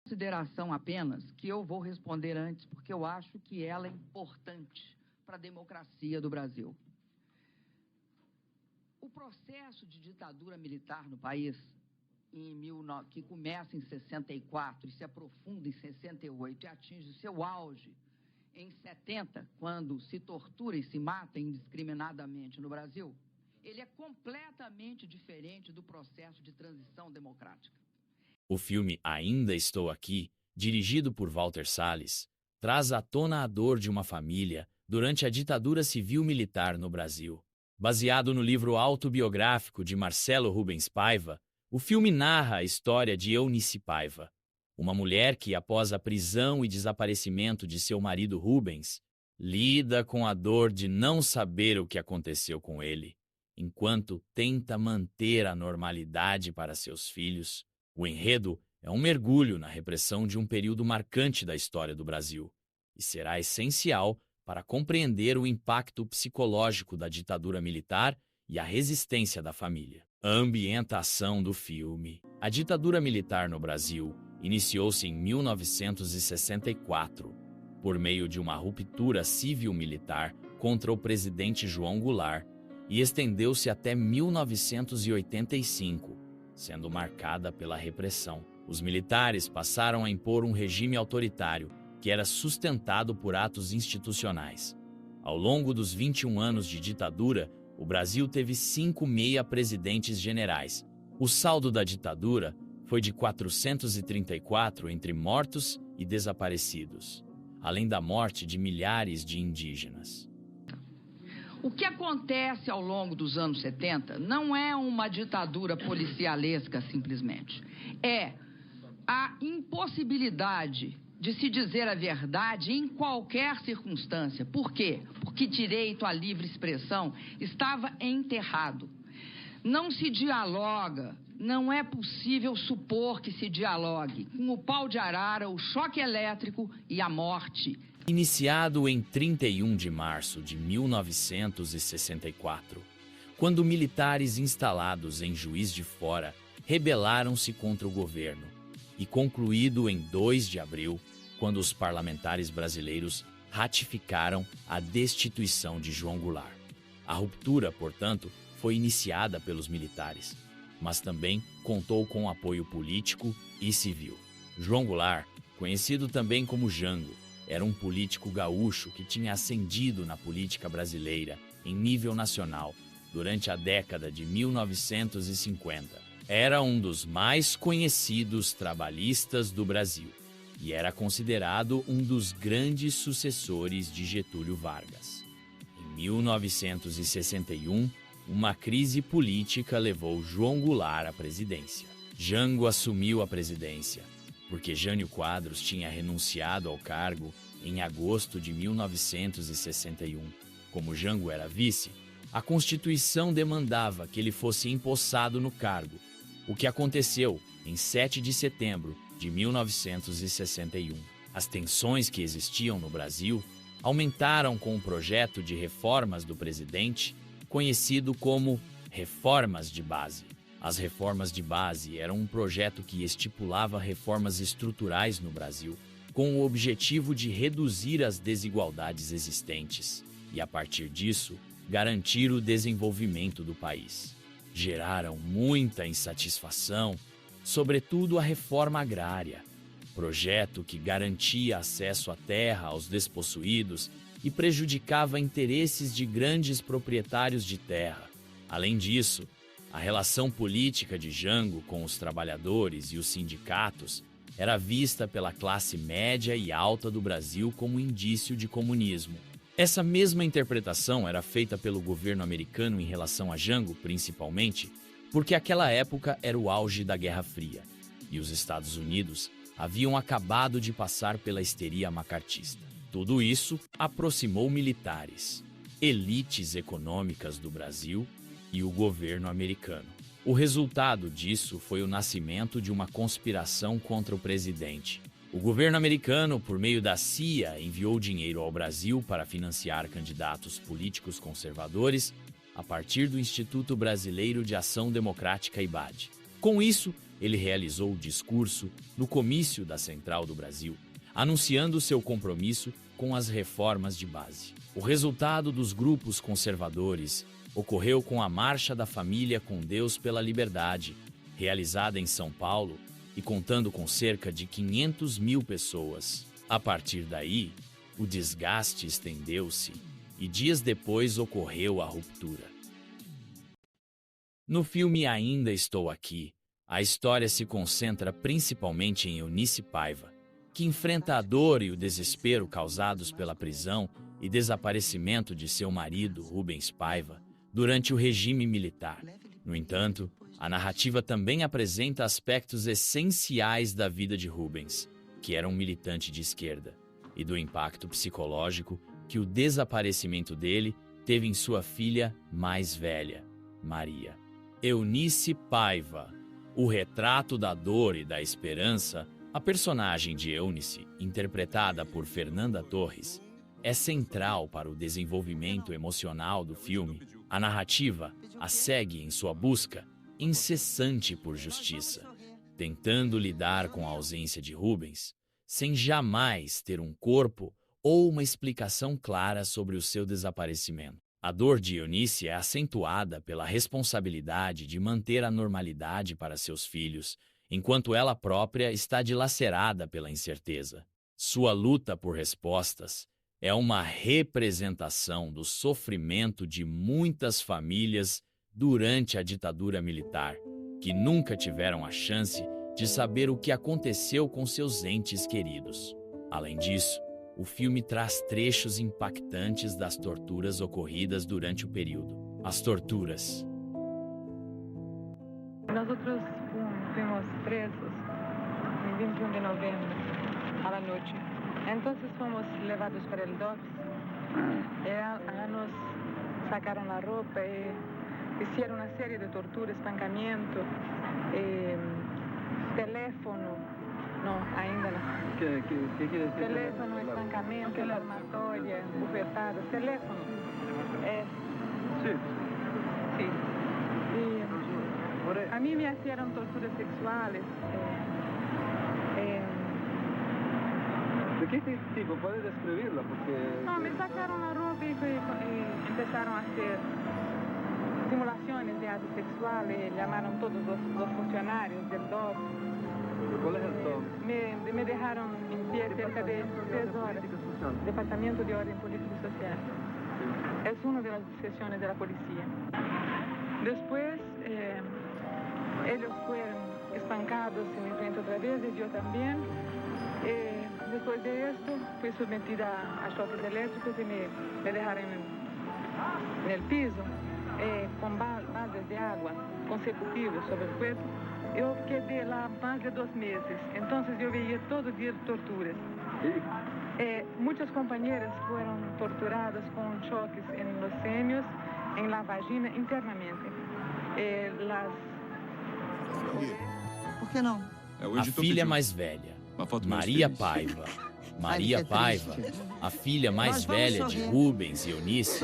Consideração apenas que eu vou responder antes, porque eu acho que ela é importante para a democracia do Brasil. O processo de ditadura militar no país, que começa em 64 e se aprofunda em 68 e atinge o seu auge em 70, quando se tortura e se mata indiscriminadamente no Brasil, ele é completamente diferente do processo de transição democrática. O filme Ainda Estou Aqui, dirigido por Walter Salles, traz à tona a dor de uma família durante a ditadura civil-militar no Brasil. Baseado no livro autobiográfico de Marcelo Rubens Paiva, o filme narra a história de Eunice Paiva, uma mulher que, após a prisão e desaparecimento de seu marido Rubens, lida com a dor de não saber o que aconteceu com ele, enquanto tenta manter a normalidade para seus filhos. O enredo é um mergulho na repressão de um período marcante da história do Brasil e será essencial para compreender o impacto psicológico da ditadura militar e a resistência da família. A ambientação do filme. A ditadura militar no Brasil iniciou-se em 1964, por meio de uma ruptura civil-militar contra o presidente João Goulart, e estendeu-se até 1985, sendo marcada pela repressão. Os militares passaram a impor um regime autoritário, que era sustentado por atos institucionais. Ao longo dos 21 anos de ditadura, o Brasil teve 5 meia-presidentes generais. O saldo da ditadura foi de 434 entre mortos e desaparecidos, além da morte de milhares de indígenas. O que acontece ao longo dos anos 70 não é uma ditadura policialesca, simplesmente. É a impossibilidade de se dizer a verdade em qualquer circunstância. Por quê? Porque direito à livre expressão estava enterrado. Não se dialoga, não é possível supor que se dialogue com o pau de arara, o choque elétrico e a morte. Iniciado em 31 de março de 1964, quando militares instalados em Juiz de Fora rebelaram-se contra o governo, e concluído em 2 de abril, quando os parlamentares brasileiros ratificaram a destituição de João Goulart. A ruptura, portanto, foi iniciada pelos militares, mas também contou com apoio político e civil. João Goulart, conhecido também como Jango, era um político gaúcho que tinha ascendido na política brasileira em nível nacional durante a década de 1950. Era um dos mais conhecidos trabalhistas do Brasil e era considerado um dos grandes sucessores de Getúlio Vargas. Em 1961, uma crise política levou João Goulart à presidência. Jango assumiu a presidência porque Jânio Quadros tinha renunciado ao cargo em agosto de 1961. Como Jango era vice, a Constituição demandava que ele fosse empossado no cargo, o que aconteceu em 7 de setembro de 1961. As tensões que existiam no Brasil aumentaram com o projeto de reformas do presidente, conhecido como Reformas de Base. As reformas de base eram um projeto que estipulava reformas estruturais no Brasil, com o objetivo de reduzir as desigualdades existentes e, a partir disso, garantir o desenvolvimento do país. Geraram muita insatisfação, sobretudo a reforma agrária, projeto que garantia acesso à terra aos despossuídos e prejudicava interesses de grandes proprietários de terra. Além disso, a relação política de Jango com os trabalhadores e os sindicatos era vista pela classe média e alta do Brasil como indício de comunismo. Essa mesma interpretação era feita pelo governo americano em relação a Jango, principalmente, porque aquela época era o auge da Guerra Fria, e os Estados Unidos haviam acabado de passar pela histeria macartista. Tudo isso aproximou militares, elites econômicas do Brasil e o governo americano. O resultado disso foi o nascimento de uma conspiração contra o presidente. O governo americano, por meio da CIA, enviou dinheiro ao Brasil para financiar candidatos políticos conservadores a partir do Instituto Brasileiro de Ação Democrática, IBAD. Com isso, ele realizou o discurso no comício da Central do Brasil, anunciando seu compromisso com as reformas de base. O resultado dos grupos conservadores ocorreu com a Marcha da Família com Deus pela Liberdade, realizada em São Paulo e contando com cerca de 500 mil pessoas. A partir daí, o desgaste estendeu-se e dias depois ocorreu a ruptura. No filme Ainda Estou Aqui, a história se concentra principalmente em Eunice Paiva, que enfrenta a dor e o desespero causados pela prisão e desaparecimento de seu marido, Rubens Paiva, durante o regime militar. No entanto, a narrativa também apresenta aspectos essenciais da vida de Rubens, que era um militante de esquerda, e do impacto psicológico que o desaparecimento dele teve em sua filha mais velha, Maria. Eunice Paiva, o retrato da dor e da esperança, a personagem de Eunice, interpretada por Fernanda Torres, é central para o desenvolvimento emocional do filme. A narrativa a segue em sua busca incessante por justiça, tentando lidar com a ausência de Rubens, sem jamais ter um corpo ou uma explicação clara sobre o seu desaparecimento. A dor de Eunice é acentuada pela responsabilidade de manter a normalidade para seus filhos, enquanto ela própria está dilacerada pela incerteza. Sua luta por respostas é uma representação do sofrimento de muitas famílias durante a ditadura militar, que nunca tiveram a chance de saber o que aconteceu com seus entes queridos. Além disso, o filme traz trechos impactantes das torturas ocorridas durante o período. As torturas. Nós fomos presos em 21 de novembro, à noite. Então fomos levados para o DOPS. E nos sacaram a roupa e fizeram uma série de torturas, espancamento, teléfono. Não, ainda não. Que quer dizer? Teléfono, espancamento, armatória, bufetada, teléfono. Sim. Sim. A mim me hicieron torturas sexuales. ¿De qué tipo? ¿Puedes describirla? Porque... No, me sacaron la ropa y empezaron a hacer simulaciones de actos sexuales. Llamaron todos los funcionarios del DOP. ¿Cuál es el DOP? Me dejaron en pie cerca de 3 horas. Departamento de Orden Político y Social. Sí. Es una de las secciones de la policía. Después, ellos fueron espancados en mi frente otra vez y yo también. Después de esto, fui sometida a choques eléctricos y me dejaron en el piso con baldes de agua consecutivos sobre el cuerpo. Yo quedé lá más de 2 meses, entonces yo veía todo día torturas. Muchas compañeras fueron torturadas con choques en los senios, en la vagina, internamente. Por que não? A filha mais velha, Maria Paiva. Maria Paiva, a filha mais velha de Rubens e Eunice,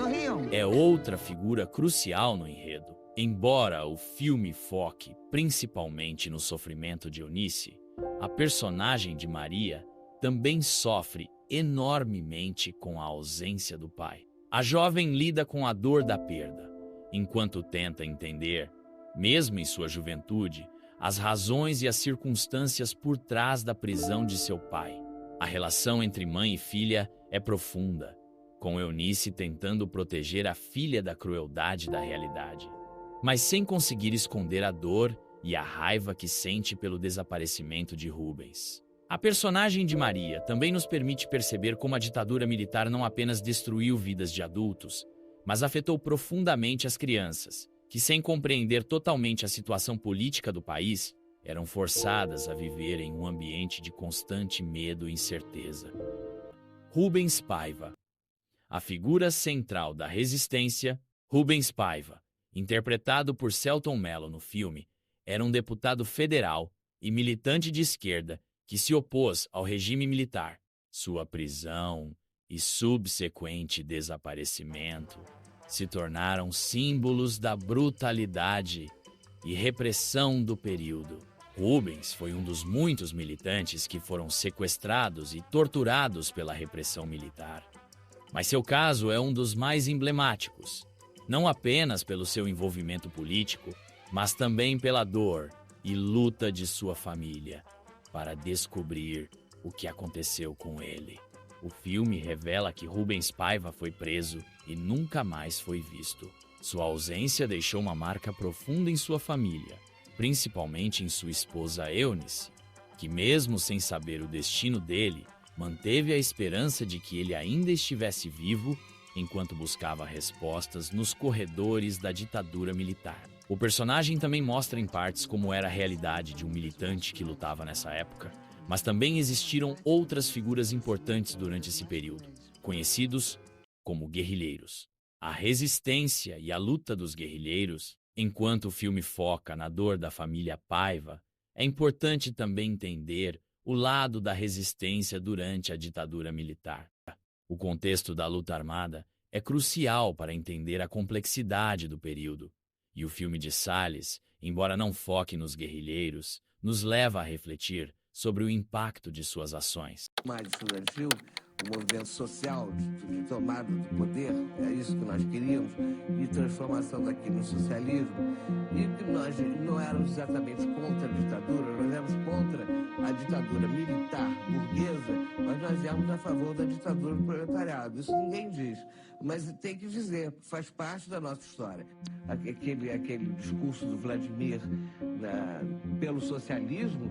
é outra figura crucial no enredo. Embora o filme foque principalmente no sofrimento de Eunice, a personagem de Maria também sofre enormemente com a ausência do pai. A jovem lida com a dor da perda, enquanto tenta entender, mesmo em sua juventude, as razões e as circunstâncias por trás da prisão de seu pai. A relação entre mãe e filha é profunda, com Eunice tentando proteger a filha da crueldade da realidade, mas sem conseguir esconder a dor e a raiva que sente pelo desaparecimento de Rubens. A personagem de Maria também nos permite perceber como a ditadura militar não apenas destruiu vidas de adultos, mas afetou profundamente as crianças, que, sem compreender totalmente a situação política do país, eram forçadas a viver em um ambiente de constante medo e incerteza. Rubens Paiva. A figura central da resistência, Rubens Paiva, interpretado por Selton Mello no filme, era um deputado federal e militante de esquerda que se opôs ao regime militar. Sua prisão e subsequente desaparecimento se tornaram símbolos da brutalidade e repressão do período. Rubens foi um dos muitos militantes que foram sequestrados e torturados pela repressão militar. Mas seu caso é um dos mais emblemáticos, não apenas pelo seu envolvimento político, mas também pela dor e luta de sua família para descobrir o que aconteceu com ele. O filme revela que Rubens Paiva foi preso e nunca mais foi visto. Sua ausência deixou uma marca profunda em sua família, principalmente em sua esposa Eunice, que mesmo sem saber o destino dele, manteve a esperança de que ele ainda estivesse vivo enquanto buscava respostas nos corredores da ditadura militar. O personagem também mostra em partes como era a realidade de um militante que lutava nessa época, mas também existiram outras figuras importantes durante esse período, conhecidos como guerrilheiros. A resistência e a luta dos guerrilheiros, enquanto o filme foca na dor da família Paiva, é importante também entender o lado da resistência durante a ditadura militar. O contexto da luta armada é crucial para entender a complexidade do período, e o filme de Salles, embora não foque nos guerrilheiros, nos leva a refletir sobre o impacto de suas ações. Mais estudantil, o movimento social de tomada do poder, é isso que nós queríamos, e transformação daquilo no socialismo, e que nós não éramos exatamente contra a ditadura, nós éramos contra a ditadura militar, burguesa, mas nós éramos a favor da ditadura do proletariado. Isso ninguém diz, mas tem que dizer, faz parte da nossa história. Aquele discurso do Vladimir pelo socialismo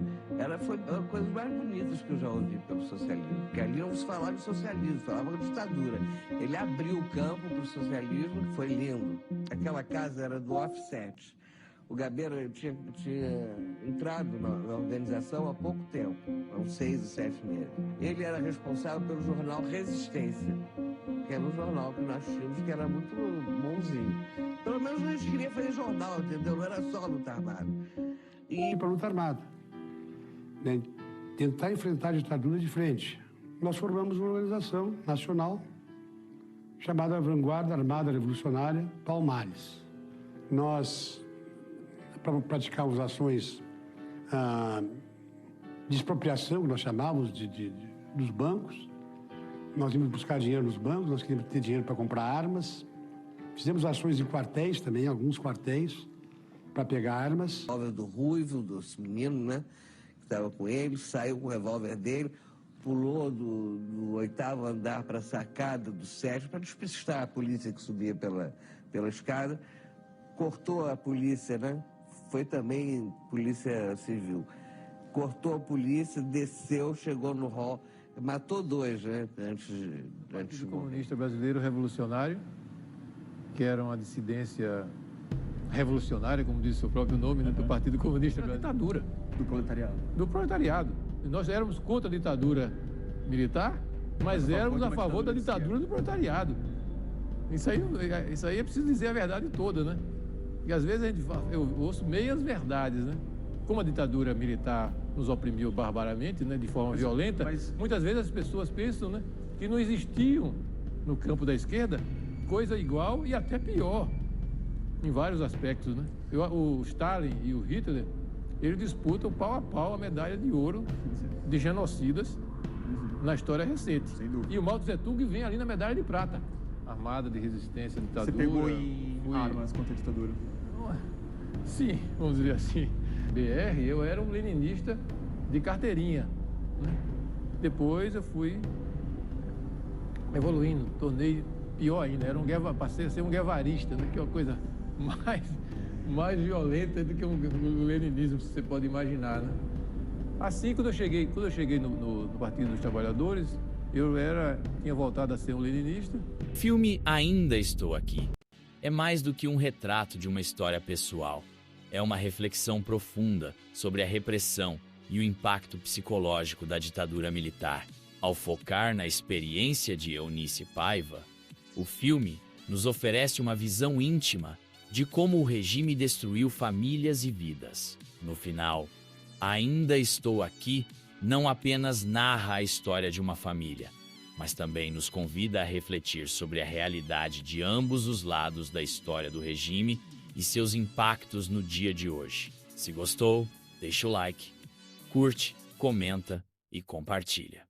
foi uma das coisas mais bonitas que eu já ouvi pelo socialismo, porque ali não se falava de socialismo, falava de ditadura. Ele abriu o campo para o socialismo, que foi lindo. Aquela casa era do Offset. O Gabeira tinha entrado na organização há pouco tempo, há uns 6 ou 7 meses. Ele era responsável pelo jornal Resistência, que era um jornal que nós tínhamos que era muito bonzinho. Pelo menos a gente queria fazer jornal, entendeu? Não era só luta armada. E para a luta armada, né? Tentar enfrentar a ditadura de frente. Nós formamos uma organização nacional chamada Vanguarda Armada Revolucionária Palmares. Nós praticávamos ações de expropriação, que nós chamávamos dos bancos. Nós íamos buscar dinheiro nos bancos, nós queríamos ter dinheiro para comprar armas. Fizemos ações em quartéis também, alguns quartéis, para pegar armas. O revólver do Ruivo, desse menino, né, que estava com ele, saiu com o revólver dele, pulou do 8º andar para a sacada do 7º para despistar a polícia que subia pela escada. Cortou a polícia, né? Foi também polícia civil. Cortou a polícia, desceu, chegou no hall, matou 2, né? Antes o Partido Comunista Brasileiro Revolucionário, que era uma dissidência revolucionária, como diz o seu próprio nome, né, do Partido Comunista Brasileiro. Ditadura. Do proletariado. Do proletariado. E nós éramos contra a ditadura militar, mas éramos a favor da ditadura do proletariado. Isso aí é preciso dizer a verdade toda, né? E às vezes eu ouço meias verdades, né? Como a ditadura militar nos oprimiu barbaramente, né, de forma violenta, muitas vezes as pessoas pensam, né, que não existiam no campo da esquerda coisa igual e até pior, em vários aspectos, né? O Stalin e o Hitler, eles disputam pau a pau a medalha de ouro de genocidas na história recente. E o Mao Tse Tung vem ali na medalha de prata. Armada de resistência à ditadura. Você pegou em armas contra a ditadura? Sim, vamos dizer assim. BR, eu era um leninista de carteirinha, né? Depois eu fui evoluindo, tornei pior ainda, passei a ser um guevarista, né? Que é uma coisa mais violenta do que o leninismo, se você pode imaginar, né? Assim, quando eu cheguei no Partido dos Trabalhadores, eu tinha voltado a ser um leninista. O filme Ainda Estou Aqui é mais do que um retrato de uma história pessoal. É uma reflexão profunda sobre a repressão e o impacto psicológico da ditadura militar. Ao focar na experiência de Eunice Paiva, o filme nos oferece uma visão íntima de como o regime destruiu famílias e vidas. No final, Ainda Estou Aqui não apenas narra a história de uma família, mas também nos convida a refletir sobre a realidade de ambos os lados da história do regime e seus impactos no dia de hoje. Se gostou, Deixa o like, curte, comenta e compartilha.